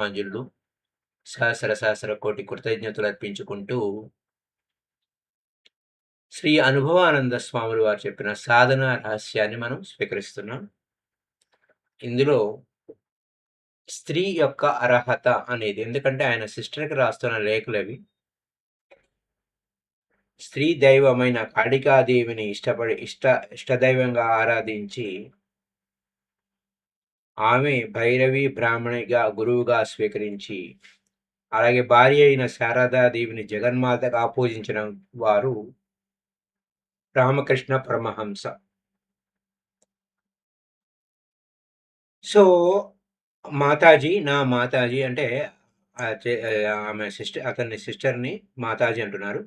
ఆంజులు సహస్ర సహస్ర కోటి కృతజ్ఞతలు అర్పించుకుంటూ శ్రీ అనుభవానంద స్వాములు వారు చెప్పిన సాధన రహస్యాన్ని మనం స్వీకరిస్తున్నాం. ఇందులో స్త్రీ యొక్క అర్హత అనేది, ఎందుకంటే ఆయన సిస్టర్కి రాస్తున్న లేఖలు అవి. స్త్రీ దైవమైన కాళికాదేవిని ఇష్టదైవంగా ఆరాధించి ఆమె భైరవి బ్రాహ్మణిగా గురువుగా స్వీకరించి, అలాగే భార్య అయిన శారదాదేవిని జగన్మాతగా పూజించిన వారు రామకృష్ణ పరమహంస. సో మాతాజీ, నా మాతాజీ అంటే ఆమె అతని సిస్టర్ని మాతాజీ అంటున్నారు.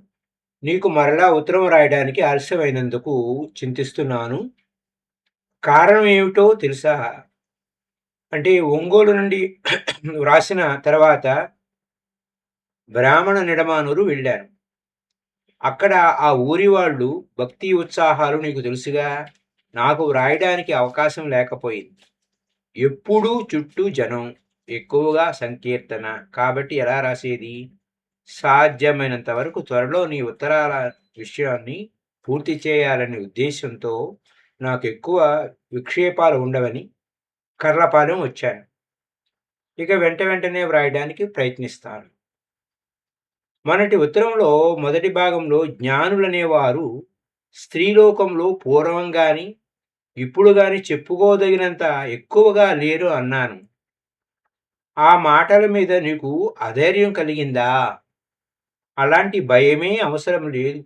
నీకు మరలా ఉత్తరం రాయడానికి ఆలస్యమైనందుకు చింతిస్తున్నాను. కారణం ఏమిటో తెలుసా? అంటే ఒంగోలు నుండి వ్రాసిన తర్వాత బ్రాహ్మణ నిడమానూరు వెళ్ళాను. అక్కడ ఆ ఊరి వాళ్ళు భక్తి ఉత్సాహాలు నీకు తెలుసుగా. నాకు వ్రాయడానికి అవకాశం లేకపోయింది. ఎప్పుడూ చుట్టూ జనం, ఎక్కువగా సంకీర్తన. కాబట్టి ఎలా రాసేది? సాధ్యమైనంత వరకు త్వరలో నీ ఉత్తరాల విషయాన్ని పూర్తి చేయాలనే ఉద్దేశంతో నాకు ఎక్కువ విక్షేపాలు ఉండవని కర్లపాలెం వచ్చాను. ఇక వెంటనే వ్రాయడానికి ప్రయత్నిస్తాను. మొన్నటి ఉత్తరంలో మొదటి భాగంలో జ్ఞానులనేవారు స్త్రీలోకంలో పూర్వం గాని ఇప్పుడు గాని చెప్పుకోదగినంత ఎక్కువగా లేరు అన్నాను. ఆ మాటల మీద నీకు అధైర్యం కలిగిందా? అలాంటి భయమే అవసరం లేదు.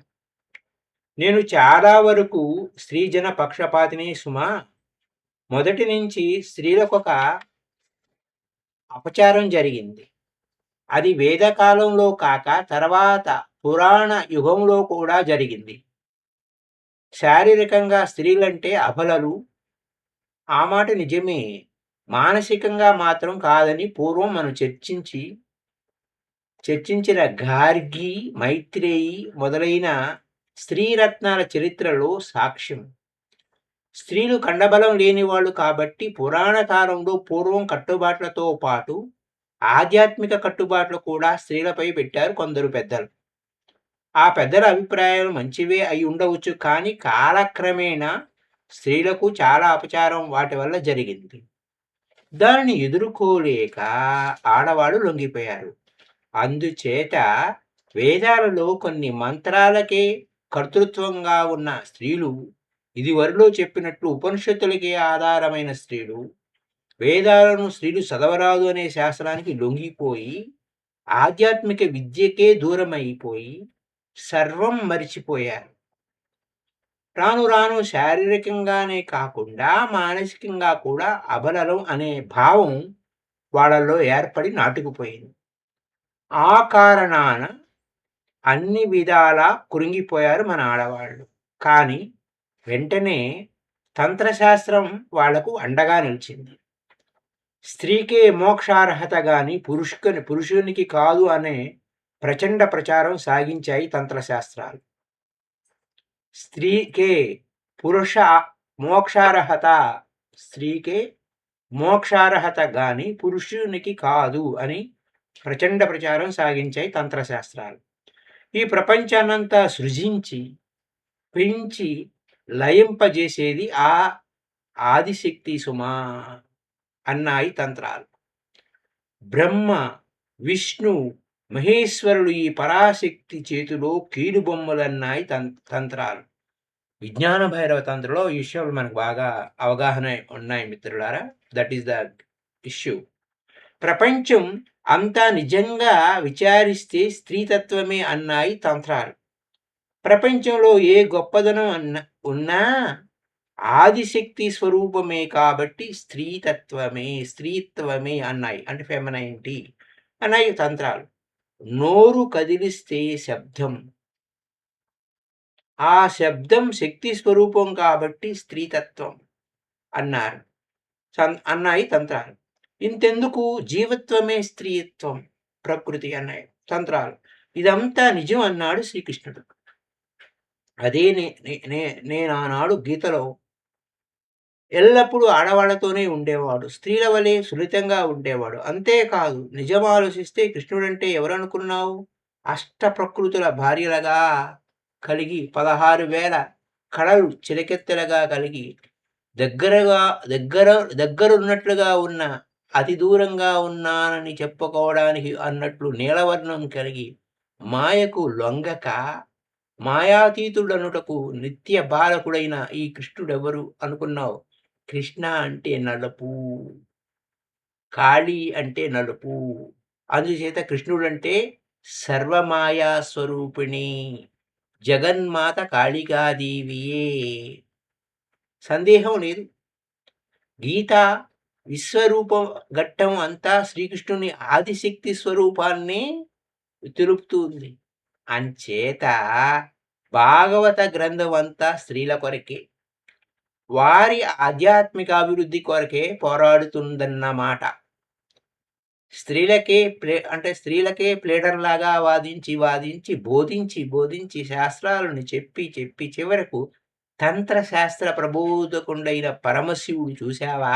నేను చాలా వరకు స్త్రీజన పక్షపాతిని సుమా. మొదటి నుంచి స్త్రీలకొక అపచారం జరిగింది. అది వేదకాలంలో కాక తర్వాత పురాణ యుగంలో కూడా జరిగింది. శారీరకంగా స్త్రీలంటే అబలలు. ఆ మాట నిజమే. మానసికంగా మాత్రం కాదని పూర్వం మనం చర్చించిన గార్గి, మైత్రేయి మొదలైన స్త్రీరత్నాల చరిత్రలో సాక్ష్యం. స్త్రీలు కండబలం లేనివాళ్ళు కాబట్టి పురాణ కాలంలో పూర్వం కట్టుబాట్లతో పాటు ఆధ్యాత్మిక కట్టుబాట్లు కూడా స్త్రీలపై పెట్టారు కొందరు పెద్దలు. ఆ పెద్దల అభిప్రాయాలు మంచివే అయి ఉండవచ్చు, కానీ కాలక్రమేణా స్త్రీలకు చాలా అపచారం వాటి వల్ల జరిగింది. దానిని ఎదుర్కోలేక ఆడవాళ్ళు లొంగిపోయారు. అందుచేత వేదాలలో కొన్ని మంత్రాలకే కర్తృత్వంగా ఉన్న స్త్రీలు, ఇదివరలో చెప్పినట్లు ఉపనిషత్తులకే ఆధారమైన స్త్రీలు, వేదాలను స్త్రీలు చదవరాదు అనే శాస్త్రానికి లొంగిపోయి ఆధ్యాత్మిక విద్యకే దూరమైపోయి సర్వం మరిచిపోయారు. రాను రాను శారీరకంగానే కాకుండా మానసికంగా కూడా అబలలం అనే భావం వాళ్ళలో ఏర్పడి నాటుకుపోయింది. ఆ కారణాన అన్ని విధాలా కృంగిపోయారు మన ఆడవాళ్ళు. కానీ వెంటనే తంత్రశాస్త్రం వాళ్లకు అండగా నిలిచింది. స్త్రీకే మోక్షార్హత గాని పురుషునికి కాదు అనే ప్రచండ ప్రచారం సాగించాయి తంత్రశాస్త్రాలు. స్త్రీకే పురుష మోక్షార్హత, స్త్రీకే మోక్షార్హత గాని పురుషునికి కాదు అని ప్రచండ ప్రచారం సాగించాయి తంత్రశాస్త్రాలు. ఈ ప్రపంచాన్నంతా సృజించి పెంచి లయింపజేసేది ఆ ఆదిశక్తి సుమా అన్నాయి తంత్రాలు. బ్రహ్మ, విష్ణు, మహేశ్వరుడు ఈ పరాశక్తి చేతిలో కీలుబొమ్మలన్నాయి తంత్రాలు. విజ్ఞాన భైరవ తంత్రంలో ఈ విషయాలు మనకు బాగా అవగాహన ఉన్నాయి మిత్రులారా. That is the issue. ప్రపంచం అంతా నిజంగా విచారిస్తే స్త్రీతత్వమే అన్నాయి తంత్రాలు. ప్రపంచంలో ఏ గొప్పదనం ఉన్నా ఆదిశక్తి స్వరూపమే కాబట్టి స్త్రీత్వమే అన్నాయి. అంటే ఫెమినైనిటీ అన్నాయి తంత్రాలు. నోరు కదిలిస్తే శబ్దం, ఆ శబ్దం శక్తి స్వరూపం కాబట్టి స్త్రీతత్వం అన్నారు అన్నాయి తంత్రాలు. ఇంతెందుకు, జీవత్వమే స్త్రీత్వం, ప్రకృతి అన్నాయి తంత్రాలు. ఇదంతా నిజం అన్నాడు శ్రీకృష్ణుడు. అదే నేను ఆనాడు గీతలో ఎల్లప్పుడూ ఆడవాళ్లతోనే ఉండేవాడు. స్త్రీల వలె సున్నితంగా ఉండేవాడు. అంతేకాదు నిజం ఆలోచిస్తే కృష్ణుడంటే ఎవరనుకున్నావు? అష్టప్రకృతుల భార్యలుగా కలిగి 16,000 కళలు చిరకెత్తెలుగా కలిగి దగ్గరగా దగ్గర దగ్గరున్నట్లుగా ఉన్న అతి దూరంగా ఉన్నానని చెప్పుకోవడానికి అన్నట్లు నీలవర్ణం కలిగి మాయకు లొంగక మాయాతీతుడనుటకు నిత్య బాలకుడైన ఈ కృష్ణుడెవరు అనుకున్నావు? కృష్ణ అంటే నలుపు. కాళీ అంటే నలుపు. అందుచేత కృష్ణుడంటే సర్వమాయా స్వరూపిణి. జగన్మాత కాళికాదేవియే. సందేహం లేదు. గీత విశ్వరూపం ఘట్టం అంతా శ్రీకృష్ణుని ఆదిశక్తి స్వరూపాన్నే తెలుపుతుంది. అంచేత భాగవత గ్రంథం అంతా స్త్రీల కొరకే. వారి ఆధ్యాత్మిక అభివృద్ధి కొరకే పోరాడుతుందన్నమాట. స్త్రీలకే ప్లేడర్‌లాగా వాదించి, బోధించి శాస్త్రాలను చెప్పి చివరకు తంత్రశాస్త్ర ప్రబోధకుండైన పరమశివుడు చూశావా?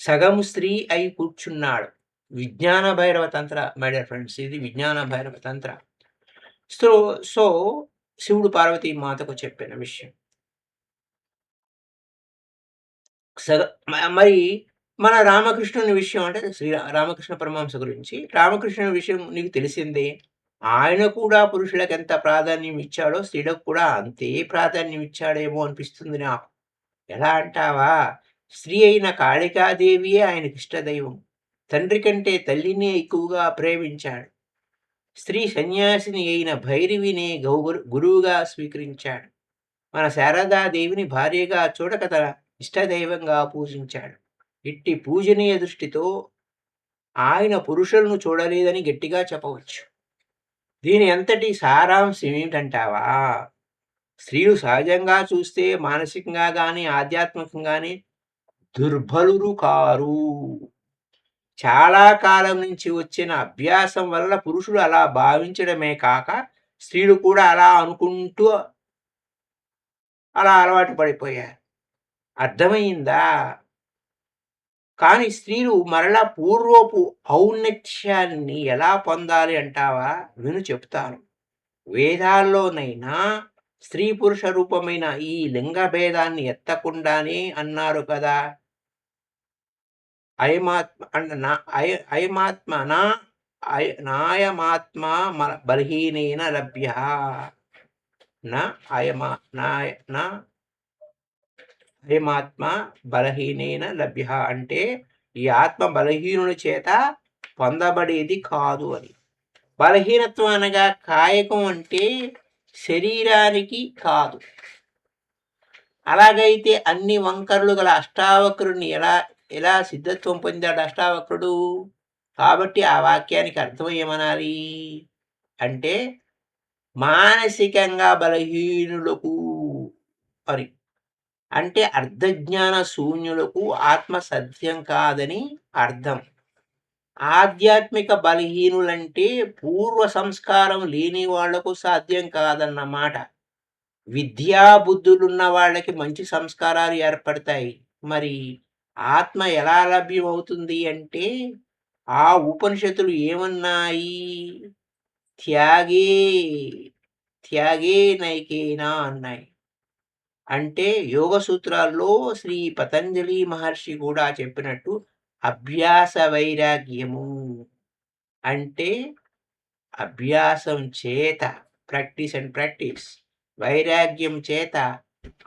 సగం స్త్రీ అయి కూర్చున్నాడు. విజ్ఞాన భైరవ తంత్ర మై డియర్ ఫ్రెండ్స్, ఇది విజ్ఞాన భైరవ తంత్ర. సో సో శివుడు పార్వతీ మాతకు చెప్పిన విషయం. మరి మన రామకృష్ణుని విషయం అంటే రామకృష్ణ పరమహంస గురించి. రామకృష్ణుని విషయం నీకు తెలిసిందే. ఆయన కూడా పురుషులకెంత ప్రాధాన్యం ఇచ్చాడో స్త్రీలకు కూడా అంతే ప్రాధాన్యం ఇచ్చాడేమో అనిపిస్తుంది నాకు. ఎలా అంటావా? స్త్రీ అయిన కాళికాదేవియే ఆయనకి ఇష్టదైవం. తండ్రి కంటే తల్లినే ఎక్కువగా ప్రేమించాడు. స్త్రీ సన్యాసిని అయిన భైరవినే గురువుగా స్వీకరించాడు. మన శారదాదేవిని భార్యగా చూడక తన ఇష్టదైవంగా పూజించాడు. ఇట్టి పూజనీయ దృష్టితో ఆయన పురుషులను చూడలేదని గట్టిగా చెప్పవచ్చు. దీని అంతటి సారాంశం ఏమిటంటావా? స్త్రీలు సహజంగా చూస్తే మానసికంగా గాని ఆధ్యాత్మికంగాని దుర్బలురు కారు. చాలా కాలం నుంచి వచ్చిన అభ్యాసం వల్ల పురుషులు అలా భావించడమే కాక స్త్రీలు కూడా అలా అనుకుంటూ అలా అలవాటు పడిపోయారు. అర్థమయిందా? కానీ స్త్రీలు మరలా పూర్వపు ఔన్నత్యాన్ని ఎలా పొందాలి అంటావా? విను చెప్తాను. వేదాల్లోనైనా స్త్రీ పురుష రూపమైన ఈ లింగ భేదాన్ని ఎత్తకుండానే అన్నారు కదా. నాయమాత్మ బలహీనేన లభ్య అయమాత్మ బలహీనేన లభ్య అంటే ఈ ఆత్మ బలహీనుని చేత పొందబడేది కాదు అని. బలహీనత్వం అనగా కాయకం అంటే శరీరానికి కాదు. అలాగైతే అన్ని వంకరలు గల అష్టావక్రుడిని ఎలా సిద్ధత్వం పొందాడు అష్టావక్రుడు? కాబట్టి ఆ వాక్యానికి అర్థం ఏమనాలి అంటే మానసికంగా బలహీనులకు అని. అంటే అర్ధజ్ఞాన శూన్యులకు ఆత్మ సత్యం కాదని అర్థం. ఆధ్యాత్మిక బలహీనులంటే పూర్వ సంస్కారం లేని వాళ్లకు సాధ్యం కాదన్నమాట. విద్యా బుద్ధులున్న వాళ్ళకి మంచి సంస్కారాలు ఏర్పడతాయి. మరి ఆత్మ ఎలా లభ్యం అవుతుంది అంటే ఆ ఉపనిషత్తులు ఏమన్నాయి? త్యాగే త్యాగే నైకేనా అన్నాయి. అంటే యోగ సూత్రాల్లో శ్రీ పతంజలి మహర్షి కూడా చెప్పినట్టు అభ్యాస వైరాగ్యము అంటే అభ్యాసం చేత ప్రాక్టీస్ వైరాగ్యం చేత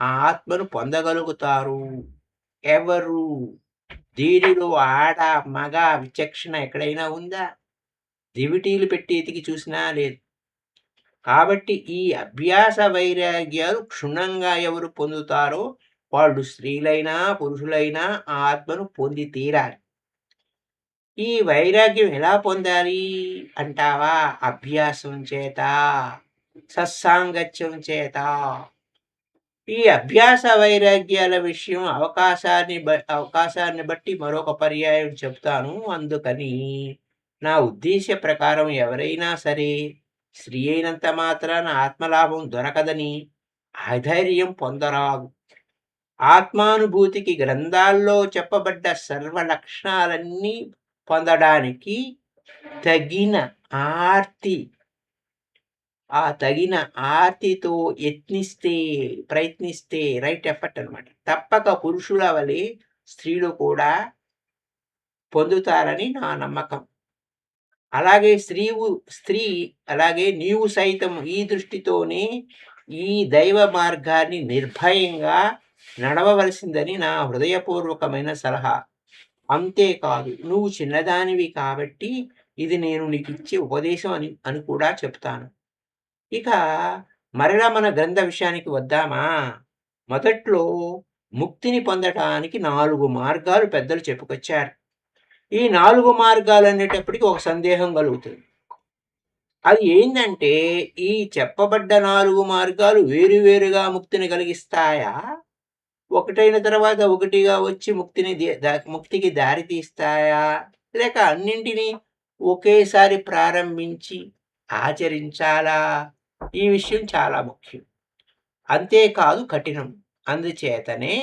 ఆ ఆత్మను పొందగలుగుతారు. ఎవరు? దీనిలో ఆడ మగ విచక్షణ ఎక్కడైనా ఉందా? దివిటీలు పెట్టి ఎతికి చూసినా లేదు. కాబట్టి ఈ అభ్యాస వైరాగ్యాలు క్షుణ్ణంగా ఎవరు పొందుతారో వాళ్ళు స్త్రీలైనా పురుషులైనా ఆ ఆత్మను పొంది తీరాలి. ఈ వైరాగ్యం ఎలా పొందాలి అంటావా? అభ్యాసం చేత, సత్సాంగత్యం చేత. ఈ అభ్యాస వైరాగ్యాల విషయం అవకాశాన్ని బట్టి మరొక పర్యాయం చెప్తాను. అందుకని నా ఉద్దేశ ప్రకారం ఎవరైనా సరే స్త్రీ అయినంత మాత్రాన ఆత్మలాభం దొరకదని అధైర్యం పొందరాదు. ఆత్మానుభూతికి గ్రంథాల్లో చెప్పబడ్డ సర్వ లక్షణాలన్నీ పొందడానికి తగిన ఆర్తి తగిన ఆర్తితో ప్రయత్నిస్తే రైట్ ఎఫర్ట్ అనమాట. తప్పక పురుషుల వలె స్త్రీలు కూడా పొందుతారని నా నమ్మకం. అలాగే అలాగే నీవు సైతం ఈ దృష్టితోనే ఈ దైవ మార్గాన్ని నిర్భయంగా నడవవలసిందని నా హృదయపూర్వకమైన సలహా. అంతేకాదు, నువ్వు చిన్నదానివి కాబట్టి ఇది నేను నీకిచ్చే ఉపదేశం అని కూడా చెప్తాను. ఇక మరలా మన గ్రంథ విషయానికి వద్దామా? మొదట్లో ముక్తిని పొందటానికి 4 మార్గాలు పెద్దలు చెప్పుకొచ్చారు. ఈ 4 మార్గాలనేటప్పటికి ఒక సందేహం కలుగుతుంది. అది ఏందంటే, ఈ చెప్పబడ్డ 4 మార్గాలు వేరువేరుగా ముక్తిని కలిగిస్తాయా? ఒకటైన తర్వాత ఒకటిగా వచ్చి ముక్తికి దారి తీస్తాయా? లేక అన్నింటినీ ఒకేసారి ప్రారంభించి ఆచరించాలా? ఈ విషయం చాలా ముఖ్యం. అంతేకాదు కఠినం. అందుచేతనే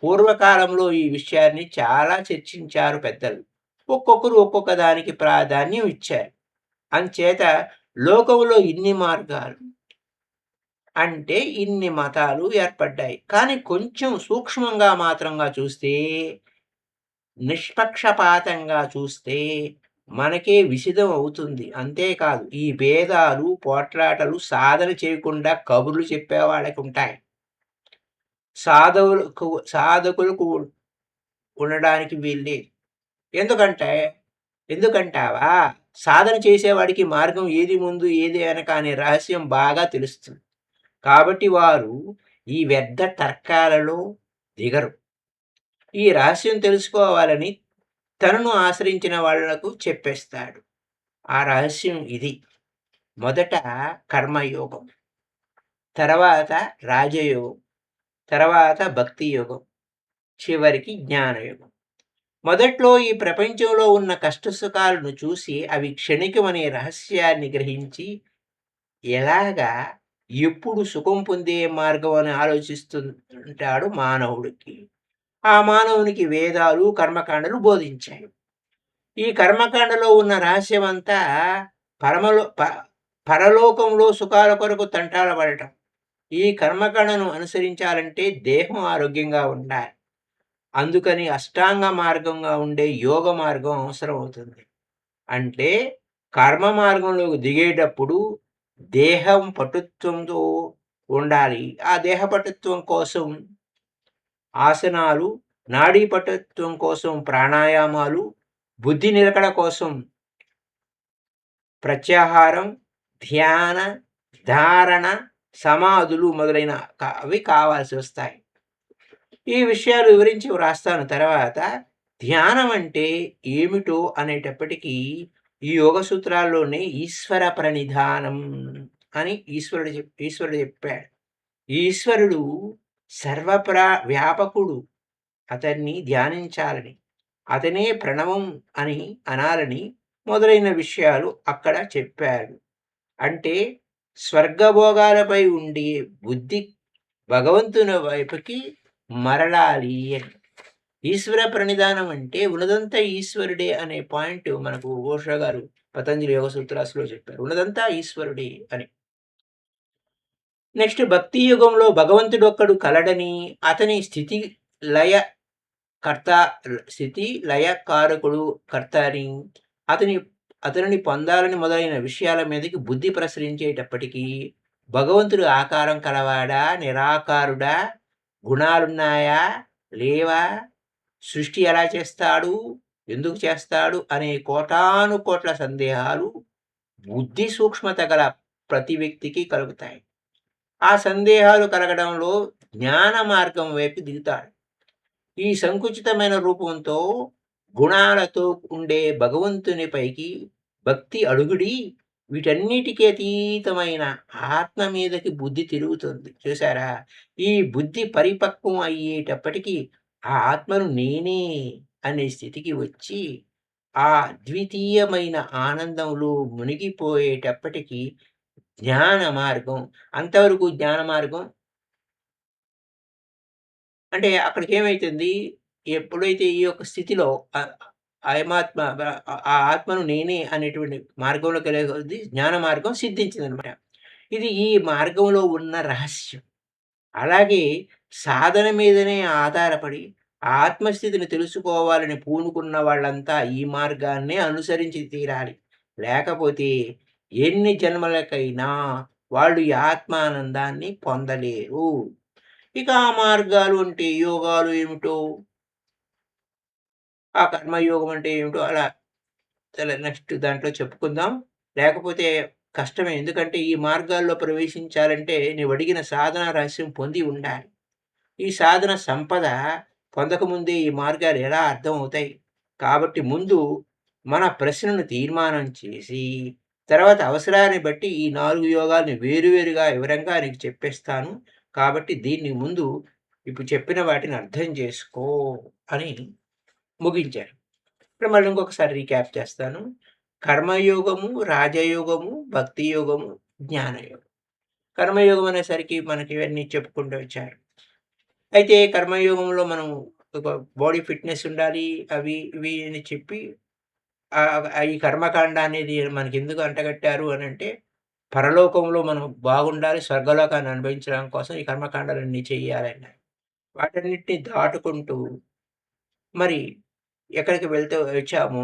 పూర్వకాలంలో ఈ విషయాన్ని చాలా చర్చించారు పెద్దలు. ఒక్కొక్కరు ఒక్కొక్క దానికి ప్రాధాన్యం ఇచ్చారు. అంచేత లోకంలో ఇన్ని మార్గాలు అంటే ఇన్ని మతాలు ఏర్పడ్డాయి. కానీ కొంచెం సూక్ష్మంగా మాత్రంగా చూస్తే, నిష్పక్షపాతంగా చూస్తే మనకే విషిదం అవుతుంది. అంతేకాదు ఈ భేదాలు, పోట్లాటలు సాధన చేయకుండా కబుర్లు చెప్పేవాళ్ళకి ఉంటాయి. సాధకులకు ఉండడానికి వీల్లేదు. ఎందుకంటావా? సాధన చేసేవాడికి మార్గం ఏది ముందు ఏది వెనక అనే రహస్యం బాగా తెలుస్తుంది. కాబట్టి వారు ఈ వ్యర్థ తర్కాలలో దిగరు. ఈ రహస్యం తెలుసుకోవాలని తనను ఆశ్రయించిన వాళ్లకు చెప్పేస్తాడు. ఆ రహస్యం ఇది: మొదట కర్మయోగం, తర్వాత రాజయోగం, తర్వాత భక్తి యోగం, చివరికి జ్ఞానయోగం. మొదట్లో ఈ ప్రపంచంలో ఉన్న కష్టసుఖాలను చూసి అవి క్షణికమనే రహస్యాన్ని గ్రహించి ఎలాగా ఎప్పుడు సుఖం పొందే మార్గం అని ఆలోచిస్తుంటాడు మానవుడికి. ఆ మానవునికి వేదాలు, కర్మకాండలు బోధించాయి. ఈ కర్మకాండలో ఉన్న రహస్యమంతా పరలోకంలో సుఖాల కొరకు తంటాల పడటం. ఈ కర్మకాండను అనుసరించాలంటే దేహం ఆరోగ్యంగా ఉండాలి. అందుకని అష్టాంగ మార్గంగా ఉండే యోగ మార్గం అవసరం అవుతుంది. అంటే కర్మ మార్గంలోకి దిగేటప్పుడు దేహం పటుత్వంతో ఉండాలి. ఆ దేహ పటుత్వం కోసం ఆసనాలు, నాడీ పటుత్వం కోసం ప్రాణాయామాలు, బుద్ధి నిలకడ కోసం ప్రత్యాహారం, ధ్యాన, ధారణ, సమాధులు మొదలైన అవి కావాల్సి వస్తాయి. ఈ విషయాలు వివరించి వ్రాస్తాను. తర్వాత ధ్యానం అంటే ఏమిటో అనేటప్పటికీ ఈ యోగ సూత్రాల్లోనే ఈశ్వర ప్రణిధానం అని ఈశ్వరుడు చెప్పాడు. ఈశ్వరుడు వ్యాపకుడు. అతన్ని ధ్యానించాలని, అతనే ప్రణవం అని అనాలని మొదలైన విషయాలు అక్కడ చెప్పాడు. అంటే స్వర్గభోగాలపై ఉండే బుద్ధి భగవంతుని వైపుకి మరలాలి అని. ఈశ్వర ప్రణిధానం అంటే ఉన్నదంతా ఈశ్వరుడే అనే పాయింట్ మనకు ఓషో గారు పతంజలి యోగ సూత్రాసులో చెప్పారు. ఉన్నదంతా ఈశ్వరుడే అని. నెక్స్ట్ భక్తి యుగంలో భగవంతుడు ఒక్కడు కలడని, అతని స్థితి లయ కారకుడు కర్త అని, అతనిని పొందాలని మొదలైన విషయాల మీదకి బుద్ధి ప్రసరించేటప్పటికీ భగవంతుడు ఆకారం కలవాడా, నిరాకారుడా, గుణాలున్నాయా, లేవా, సృష్టి ఎలా చేస్తాడు, ఎందుకు చేస్తాడు అనే కోటాను కోట్ల సందేహాలు బుద్ధి సూక్ష్మత గల ప్రతి వ్యక్తికి కలుగుతాయి. ఆ సందేహాలు కలగడంలో జ్ఞాన మార్గం వైపు దిగుతాడు. ఈ సంకుచితమైన రూపంతో గుణాలతో ఉండే భగవంతుని పైకి భక్తి అడుగుడి వీటన్నిటికీ అతీతమైన ఆత్మ మీదకి బుద్ధి తిరుగుతుంది. చూసారా? ఈ బుద్ధి పరిపక్వం అయ్యేటప్పటికీ ఆ ఆత్మను నేనే అనే స్థితికి వచ్చి ఆ అద్వితీయమైన ఆనందంలో మునిగిపోయేటప్పటికీ జ్ఞాన మార్గం. అంతవరకు జ్ఞాన మార్గం అంటే అక్కడికేమైతుంది, ఎప్పుడైతే ఈ యొక్క స్థితిలో అయమాత్మ ఆ ఆత్మను నేనే అనేటువంటి మార్గంలోకెళ్ళే కొద్దీ జ్ఞాన మార్గం సిద్ధించిందనమాట. ఇది ఈ మార్గంలో ఉన్న రహస్యం. అలాగే సాధన మీదనే ఆధారపడి ఆత్మస్థితిని తెలుసుకోవాలని పూనుకున్న వాళ్ళంతా ఈ మార్గాన్నే అనుసరించి తీరాలి. లేకపోతే ఎన్ని జన్మలకైనా వాళ్ళు ఈ ఆత్మానందాన్ని పొందలేరు. ఇక ఆ మార్గాలు అంటే యోగాలు ఏమిటో, ఆ కర్మయోగం అంటే ఏమిటో అలా నెక్స్ట్ దాంట్లో చెప్పుకుందాం. లేకపోతే కష్టమే. ఎందుకంటే ఈ మార్గాల్లో ప్రవేశించాలంటే నీవడిగిన సాధన రహస్యం పొంది ఉండాలి. ఈ సాధన సంపద పొందకముందే ఈ మార్గాలు ఎలా అర్థమవుతాయి? కాబట్టి ముందు మన ప్రశ్నను తీర్మానం చేసి, తర్వాత అవసరాన్ని బట్టి ఈ 4 యోగాల్ని వేరువేరుగా వివరంగా నీకు చెప్పేస్తాను. కాబట్టి దీన్ని ముందు ఇప్పుడు చెప్పిన వాటిని అర్థం చేసుకో అని ముగించారు. ఇప్పుడు మళ్ళీ ఇంకొకసారి రీక్యాప్ చేస్తాను. కర్మయోగము, రాజయోగము, భక్తి యోగము, జ్ఞానయోగం. కర్మయోగం అనేసరికి మనకి ఇవన్నీ చెప్పుకుంటూ వచ్చారు. అయితే కర్మయోగంలో మనం ఒక బాడీ ఫిట్‌నెస్ ఉండాలి. అవి, ఇవి అని చెప్పి ఈ కర్మకాండ అనేది మనకెందుకు అంటగట్టారు అనంటే, పరలోకంలో మనం బాగుండాలి, స్వర్గలోకాన్ని అనుభవించడం కోసం ఈ కర్మకాండలన్నీ చెయ్యాలన్నారు. వాటన్నిటిని దాటుకుంటూ మరి ఎక్కడికి వెళ్తూ వచ్చాము,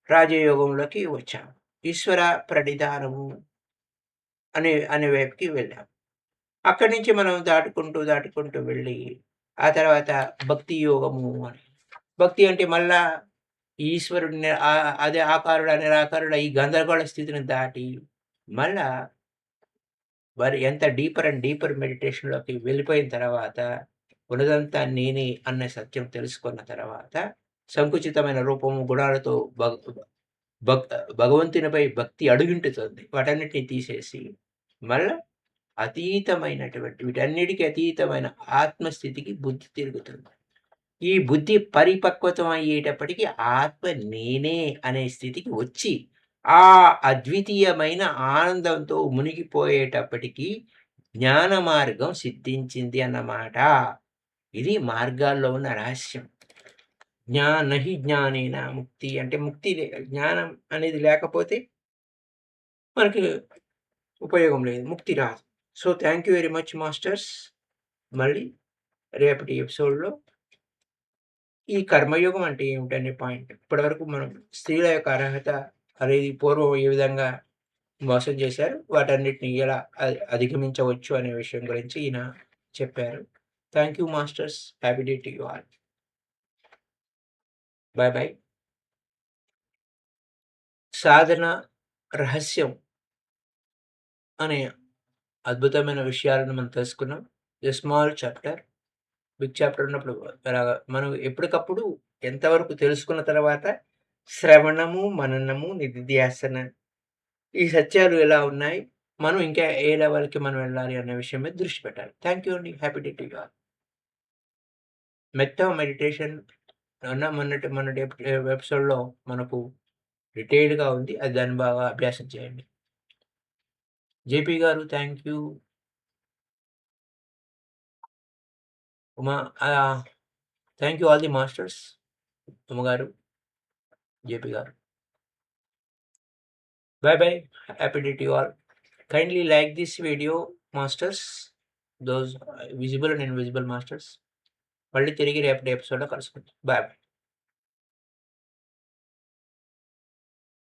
రాజయోగంలోకి వచ్చాము. ఈశ్వర ప్రణిధానము అనే వైపుకి వెళ్ళాం. అక్కడి నుంచి మనం దాటుకుంటూ, దాటుకుంటూ వెళ్ళి, ఆ తర్వాత భక్తి యోగము అని. భక్తి అంటే మళ్ళా ఈశ్వరుడిని అదే ఆకారుడా, నిరాకారుడా ఈ గందరగోళ స్థితిని దాటి, మళ్ళా మరి ఎంత డీపర్ అండ్ డీపర్ మెడిటేషన్‌లోకి వెళ్ళిపోయిన తర్వాత, ఉన్నదంతా నేనే అన్న సత్యం తెలుసుకున్న తర్వాత, సంకుచితమైన రూపము, గుణాలతో భగ్ భక్ భగవంతునిపై భక్తి అడుగింటుతుంది. వాటన్నిటిని తీసేసి, మళ్ళా అతీతమైనటువంటి వీటన్నిటికి అతీతమైన ఆత్మస్థితికి బుద్ధి తిరుగుతుంది. ఈ బుద్ధి పరిపక్వతం అయ్యేటప్పటికి ఆత్మ నేనే అనే స్థితికి వచ్చి, ఆ అద్వితీయమైన ఆనందంతో మునిగిపోయేటప్పటికి జ్ఞాన మార్గం సిద్ధించింది అన్నమాట. ఇది మార్గాల్లో ఉన్న రహస్యం. నహి జ్ఞానేన ముక్తి అంటే ముక్తి జ్ఞానం అనేది లేకపోతే మనకి ఉపయోగం లేదు. ముక్తి రాదు. So, thank you very much masters. మళ్ళీ రేపటి ఎపిసోడ్‌లో ఈ కర్మయోగం అంటే ఏమిటనే పాయింట్. ఇప్పటివరకు మనం స్త్రీల యొక్క అర్హత అనేది పూర్వం ఏ విధంగా మోసం చేశారు, వాటన్నిటిని ఎలా అధిగమించవచ్చు అనే విషయం గురించి ఈయన చెప్పారు. Thank you masters. Happy day to you all. Bye bye. సాధన రహస్యం అనే అద్భుతమైన విషయాలను మనం తెలుసుకున్నాం. A small chapter. Big chapter ఉన్నప్పుడు అలాగా మనం ఎప్పటికప్పుడు ఎంతవరకు తెలుసుకున్న తర్వాత శ్రవణము, మననము, నిధిధ్యాసన ఈ సత్యాలు ఎలా ఉన్నాయి, మనం ఇంకా ఏ లెవెల్‌కి మనం వెళ్ళాలి అనే విషయం మీద దృష్టి పెట్టాలి. థాంక్ యూ అండి. Happy day to you all. మెట్టా meditation మొన్నటి ఎపిసోడ్‌లో మనకు డీటెయిల్డ్‌గా ఉంది. అది దాన్ని బాగా అభ్యాసం చేయండి. జేపీ గారు thank you. Uma thank you all the masters. ఉమగారు, జేపీ గారు. Bye bye. Happy day to you all. Kindly like this video, masters. Those visible and invisible masters. మళ్ళీ తిరిగి రేపటి ఎపిసోడ్‌లో కలుసుకుందాం. Bye bye.